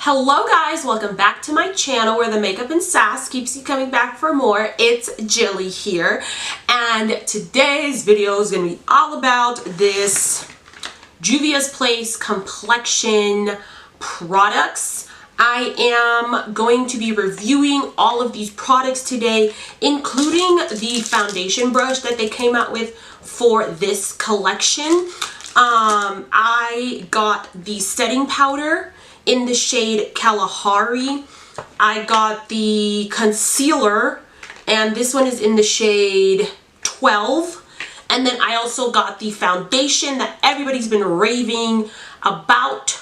Hello guys, welcome back to my channel where the makeup and sass keeps you coming back for more. It's Gilly here, and today's video is going to be all about this Juvia's Place complexion products. I am going to be reviewing all of these products today, including the foundation brush that they came out with for this collection. I got the setting powder in the shade Kalahari. I got the concealer, and this one is in the shade 12. And then I also got the foundation that everybody's been raving about.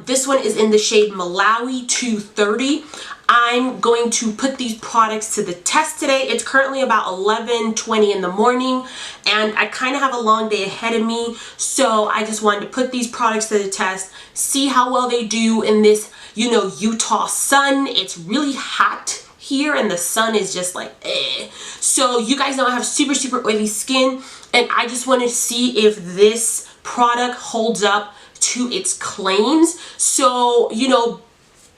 This one is in the shade Malawi 230. I'm going to put these products to the test today. It's currently about 11:20 in the morning, and I kind of have a long day ahead of me, so I just wanted to put these products to the test, see how well they do in this, you know, Utah sun. It's really hot here, and the sun is just like, eh. So you guys know I have super oily skin, and I just want to see if this product holds up to its claims. So, you know,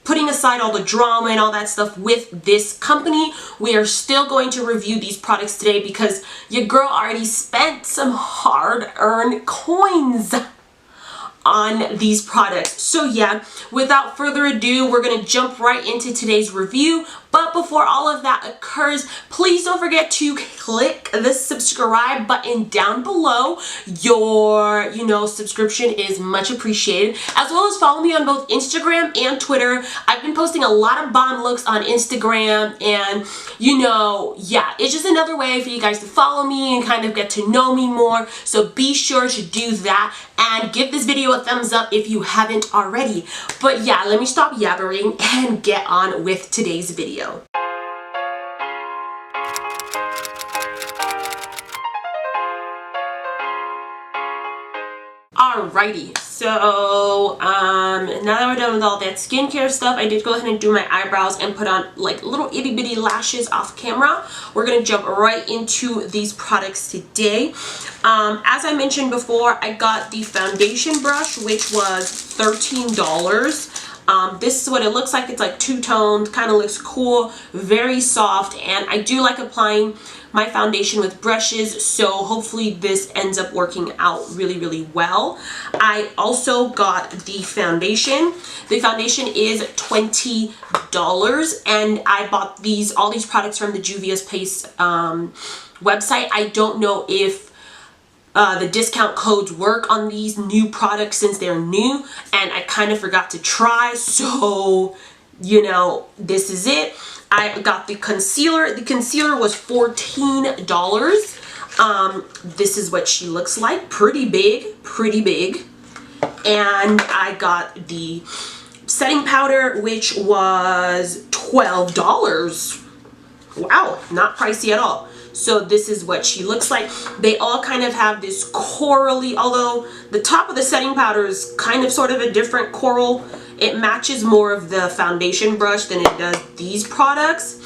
putting aside all the drama and all that stuff with this company, we are still going to review these products today because your girl already spent some hard-earned coins on these products. So yeah, without further ado, we're gonna jump right into today's review. But before all of that occurs, please don't forget to click the subscribe button down below. Your, subscription is much appreciated. As well as follow me on both Instagram and Twitter. I've been posting a lot of bomb looks on Instagram, and yeah, it's just another way for you guys to follow me and kind of get to know me more. So be sure to do that and give this video a thumbs up if you haven't already. But yeah, let me stop yabbering and get on with today's video. Alrighty, so now that we're done with all that skincare stuff, I did go ahead and do my eyebrows and put on like little itty bitty lashes off camera. We're gonna jump right into these products today. As I mentioned before, I got the foundation brush, which was $13. This is what it looks like. It's like two-toned, kind of looks cool, very soft, and I do like applying my foundation with brushes, so hopefully this ends up working out really well. I also got the foundation. The foundation is $20, and I bought all these products from the Juvia's Place website. I don't know if the discount codes work on these new products since they're new, and I kind of forgot to try, so this is it. I got the concealer. The concealer was $14. This is what she looks like. Pretty big. And I got the setting powder, which was $12. Wow, not pricey at all. So this is what she looks like. They all kind of have this corally, although the top of the setting powder is kind of sort of a different coral. It matches more of the foundation brush than it does these products.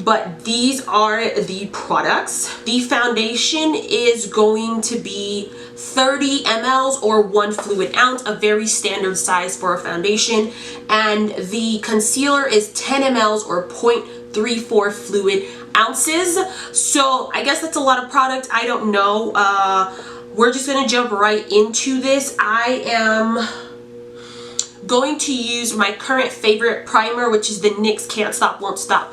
But these are the products. The foundation is going to be 30 mLs or 1 fluid ounce, a very standard size for a foundation. And the concealer is 10 mLs or 0.34 fluid ounces. So I guess that's a lot of product. I don't know. We're just gonna jump right into this. I am going to use my current favorite primer, which is the NYX Can't Stop Won't Stop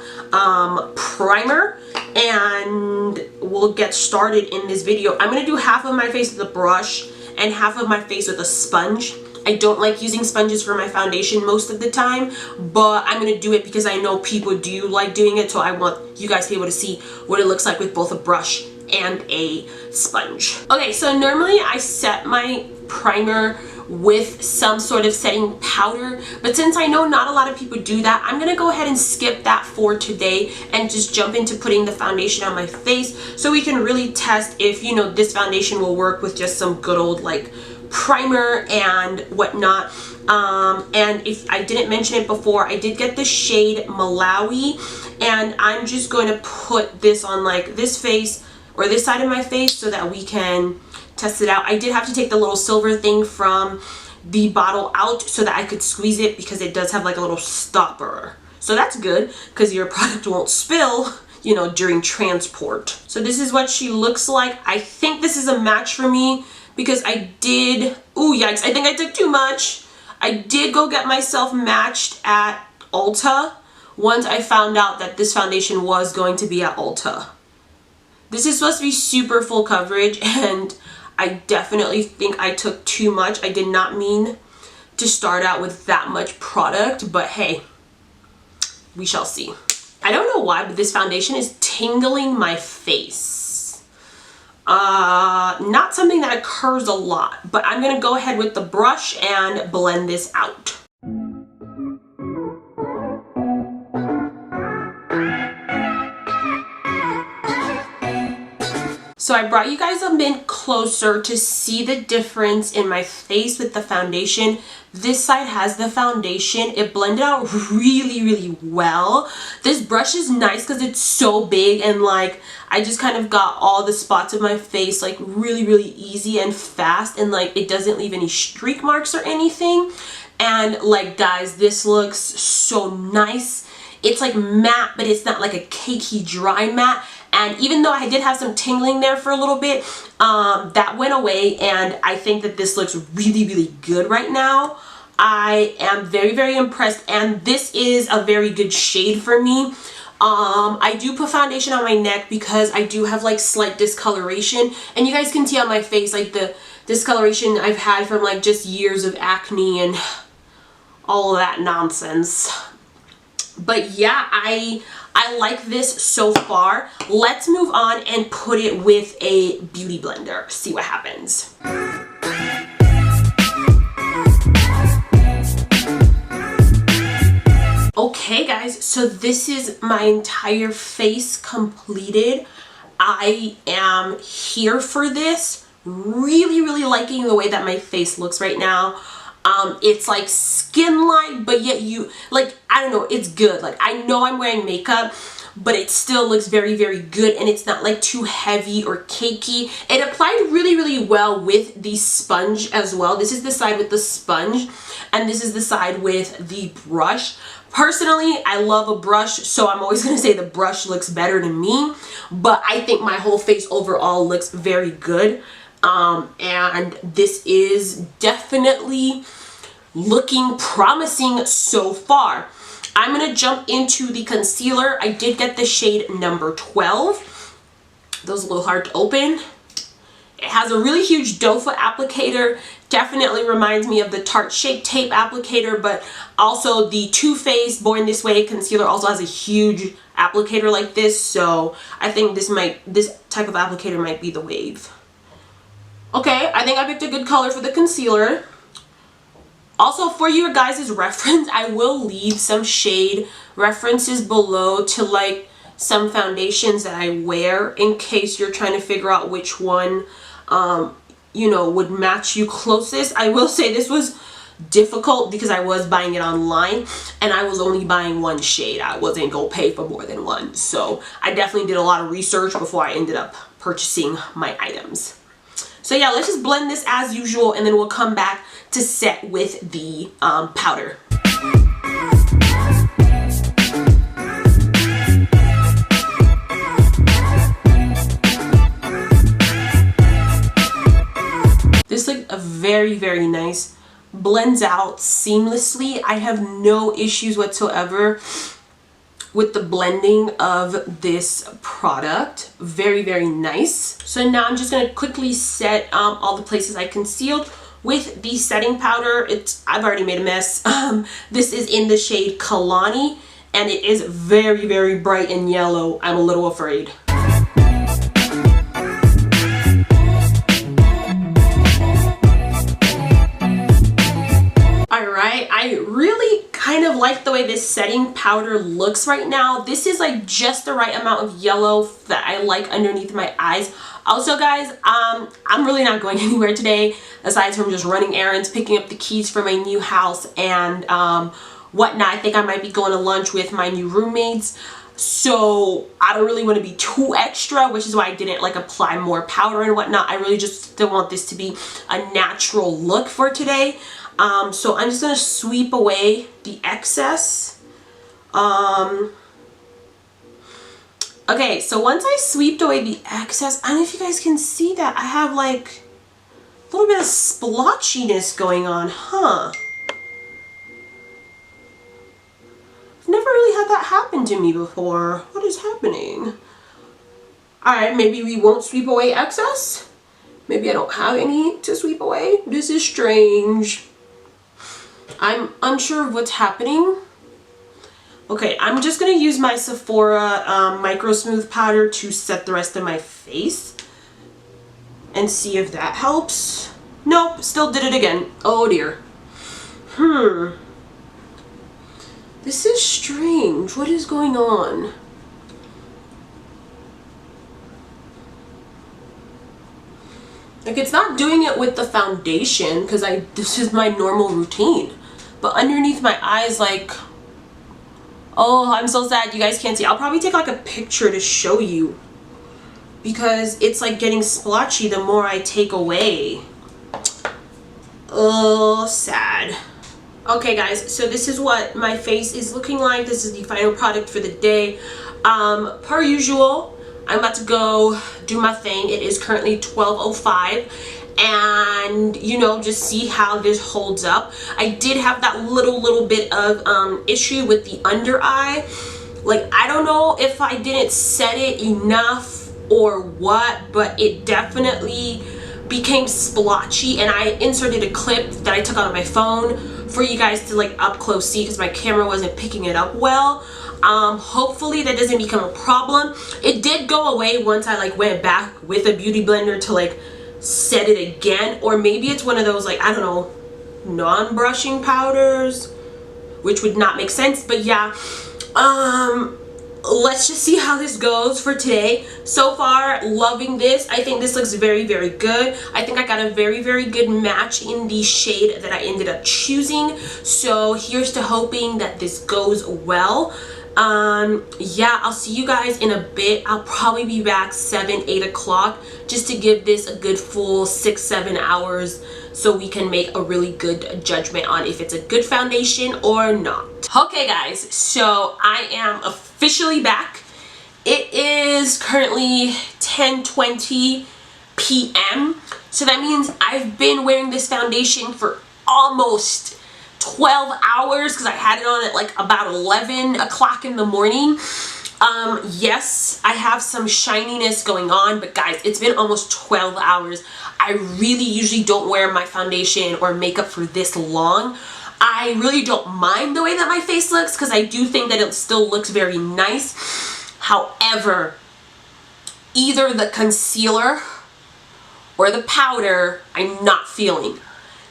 primer, and we'll get started in this video. I'm gonna do half of my face with a brush and half of my face with a sponge. I don't like using sponges for my foundation most of the time, but I'm going to do it because I know people do like doing it, so I want you guys to be able to see what it looks like with both a brush and a sponge. Okay, so normally I set my primer with some sort of setting powder, but since I know not a lot of people do that, I'm going to go ahead and skip that for today and just jump into putting the foundation on my face so we can really test if, this foundation will work with just some good old like primer and whatnot. And if I didn't mention it before, I did get the shade Malawi, and I'm just going to put this on like this face or this side of my face so that we can test it out. I did have to take the little silver thing from the bottle out so that I could squeeze it, because it does have like a little stopper. So that's good, because your product won't spill, you know, during transport. So this is what she looks like. I think this is a match for me, because I did, ooh, yikes, I think I took too much. I did go get myself matched at Ulta once I found out that this foundation was going to be at Ulta. This is supposed to be super full coverage, and I definitely think I took too much. I did not mean to start out with that much product, but hey, we shall see. I don't know why, but this foundation is tingling my face. Not something that occurs a lot, but I'm gonna go ahead with the brush and blend this out. So I brought you guys a bit closer to see the difference in my face with the foundation. This side has the foundation. It blended out really, really well. This brush is nice because it's so big, and like I just kind of got all the spots of my face like really, really easy and fast, and like it doesn't leave any streak marks or anything. And like, guys, this looks so nice. It's like matte, but it's not like a cakey dry matte. And even though I did have some tingling there for a little bit, that went away, and I think that this looks really, really good right now. I am very, very impressed, and this is a very good shade for me. I do put foundation on my neck because I do have like slight discoloration, and you guys can see on my face like the discoloration I've had from like just years of acne and all of that nonsense. But yeah, I like this so far. Let's move on and put it with a beauty blender. See what happens. Okay guys, so this is my entire face completed. I am here for this. Really, really liking the way that my face looks right now. It's like skin-like, but yet you, like, I don't know, it's good. Like, I know I'm wearing makeup, but it still looks very, very good, and it's not like too heavy or cakey. It applied really, really well with the sponge as well. This is the side with the sponge, and this is the side with the brush. Personally, I love a brush, so I'm always going to say the brush looks better to me, but I think my whole face overall looks very good. And this is definitely looking promising so far. I'm going to jump into the concealer. I did get the shade number 12. Those are a little hard to open. It has a really huge doe foot applicator. Definitely reminds me of the Tarte Shape Tape applicator, but also the Too Faced Born This Way concealer also has a huge applicator like this. So I think this type of applicator might be the wave. Okay, I think I picked a good color for the concealer. Also, for your guys' reference, I will leave some shade references below to like some foundations that I wear, in case you're trying to figure out which one, you know, would match you closest. I will say this was difficult because I was buying it online, and I was only buying one shade. I wasn't gonna pay for more than one. So I definitely did a lot of research before I ended up purchasing my items. So yeah, let's just blend this as usual, and then we'll come back to set with the powder. This looks very, very nice. Blends out seamlessly. I have no issues whatsoever with the blending of this product. Very, very nice. So now I'm just gonna quickly set all the places I concealed with the setting powder. I've already made a mess. This is in the shade Kalahari, and it is very, very bright and yellow. I'm a little afraid. Alright, I really kind of like the way this setting powder looks right now. This is like just the right amount of yellow that I like underneath my eyes. Also guys, I'm really not going anywhere today aside from just running errands, picking up the keys for my new house and whatnot. I think I might be going to lunch with my new roommates. So I don't really want to be too extra, which is why I didn't like apply more powder and whatnot. I really just still want this to be a natural look for today. So I'm just gonna sweep away the excess. Okay, so once I sweeped away the excess, I don't know if you guys can see that. I have like a little bit of splotchiness going on, huh? I've never really had that happen to me before. What is happening? Alright, maybe we won't sweep away excess? Maybe I don't have any to sweep away? This is strange. I'm unsure of what's happening. Okay, I'm just going to use my Sephora Micro Smooth Powder to set the rest of my face. And see if that helps. Nope, still did it again. Oh dear. This is strange. What is going on? Like, it's not doing it with the foundation because this is my normal routine. But underneath my eyes, like, oh, I'm so sad you guys can't see. I'll probably take like a picture to show you because it's like getting splotchy the more I take away. Oh, sad. Okay guys, so this is what my face is looking like. This is the final product for the day. Per usual, I'm about to go do my thing. It is currently 12:05 and you know, just see how this holds up. I did have that little bit of issue with the under eye. Like, I don't know if I didn't set it enough or what, but it definitely became splotchy, and I inserted a clip that I took out of my phone for you guys to like up close see because my camera wasn't picking it up well. Hopefully that doesn't become a problem. It did go away once I like went back with a beauty blender to like set it again, or maybe it's one of those like, I don't know, non-brushing powders, which would not make sense. But yeah, let's just see how this goes for today. So far, loving this. I think this looks very good. I think I got a very good match in the shade that I ended up choosing. So here's to hoping that this goes well. Yeah, I'll see you guys in a bit. I'll probably be back 8 o'clock just to give this a good full 6-7 hours so we can make a really good judgment on if it's a good foundation or not. Okay guys, so I am officially back. It is currently 10:20 p.m. So that means I've been wearing this foundation for almost 12 hours because I had it on at like about 11 o'clock in the morning. Yes, I have some shininess going on, but guys, it's been almost 12 hours. I really usually don't wear my foundation or makeup for this long. I really don't mind the way that my face looks because I do think that it still looks very nice. However, either the concealer or the powder I'm not feeling.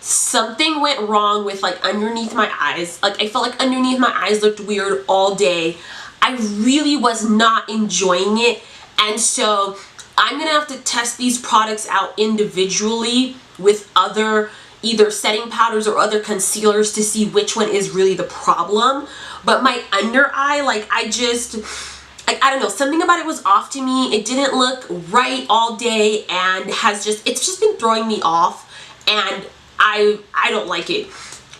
Something went wrong with like underneath my eyes. Like, I felt like underneath my eyes looked weird all day. I really was not enjoying it, and so I'm gonna have to test these products out individually with other either setting powders or other concealers to see which one is really the problem. But my under eye, like, I don't know, something about it was off to me. It didn't look right all day and it's just been throwing me off, and I don't like it.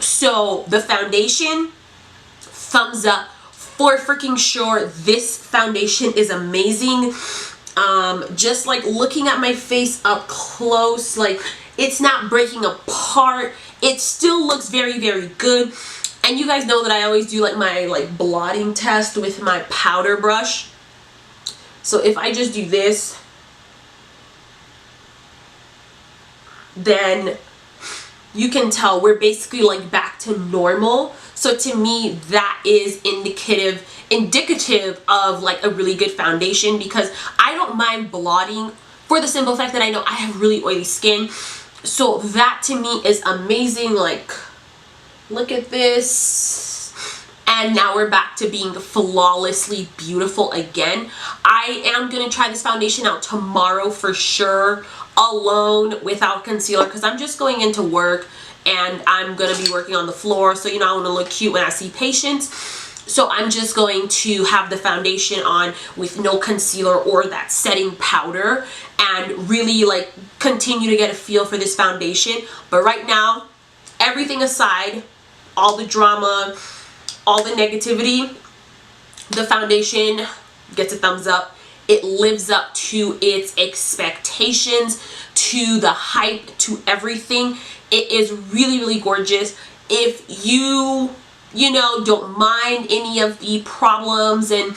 So the foundation, thumbs up for freaking sure. This foundation is amazing. Just like looking at my face up close, like, it's not breaking apart. It still looks very good. And you guys know that I always do like my like blotting test with my powder brush. So if I just do this, then you can tell we're basically like back to normal. So to me, that is indicative of like a really good foundation, because I don't mind blotting for the simple fact that I know I have really oily skin. So that to me is amazing. Like, look at this. And now we're back to being flawlessly beautiful again. I am going to try this foundation out tomorrow for sure, alone, without concealer, because I'm just going into work and I'm going to be working on the floor. So, you know, I want to look cute when I see patients. So I'm just going to have the foundation on with no concealer or that setting powder and really like continue to get a feel for this foundation. But right now, everything aside, all the drama, all the negativity, the foundation gets a thumbs up. It lives up to its expectations, to the hype, to everything. It is really, really gorgeous. If you know, don't mind any of the problems and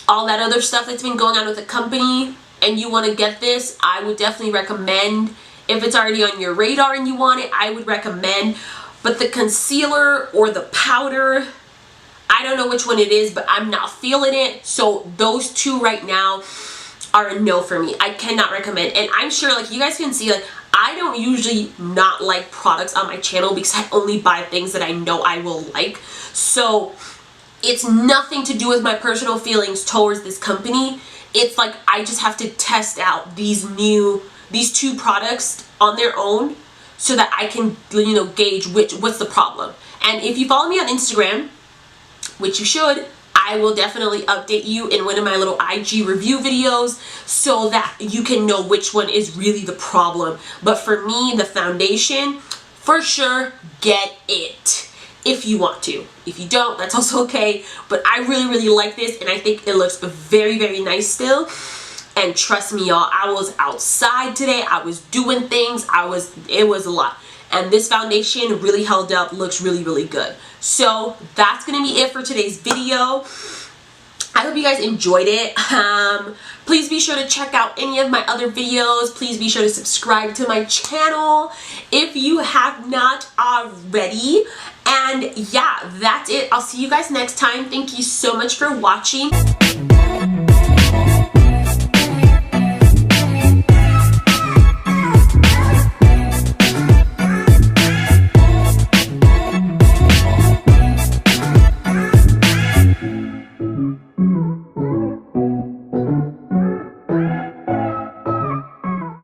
all that other stuff that's been going on with the company and you want to get this, I would definitely recommend. If it's already on your radar and you want it, I would recommend. But the concealer or the powder, I don't know which one it is, but I'm not feeling it. So those two right now are a no for me. I cannot recommend. And I'm sure, like, you guys can see, like, I don't usually not like products on my channel because I only buy things that I know I will like. So it's nothing to do with my personal feelings towards this company. It's like I just have to test out these two products on their own so that I can, you know, gauge what's the problem. And if you follow me on Instagram, which you should, I will definitely update you in one of my little IG review videos so that you can know which one is really the problem. But for me, the foundation, for sure, get it if you want to. If you don't, that's also okay. But I really, really like this, and I think it looks very, very nice still. And trust me, y'all, I was outside today. I was doing things. It was a lot. And this foundation really held up, looks really, really good. So that's going to be it for today's video. I hope you guys enjoyed it. Please be sure to check out any of my other videos. Please be sure to subscribe to my channel if you have not already. And yeah, that's it. I'll see you guys next time. Thank you so much for watching.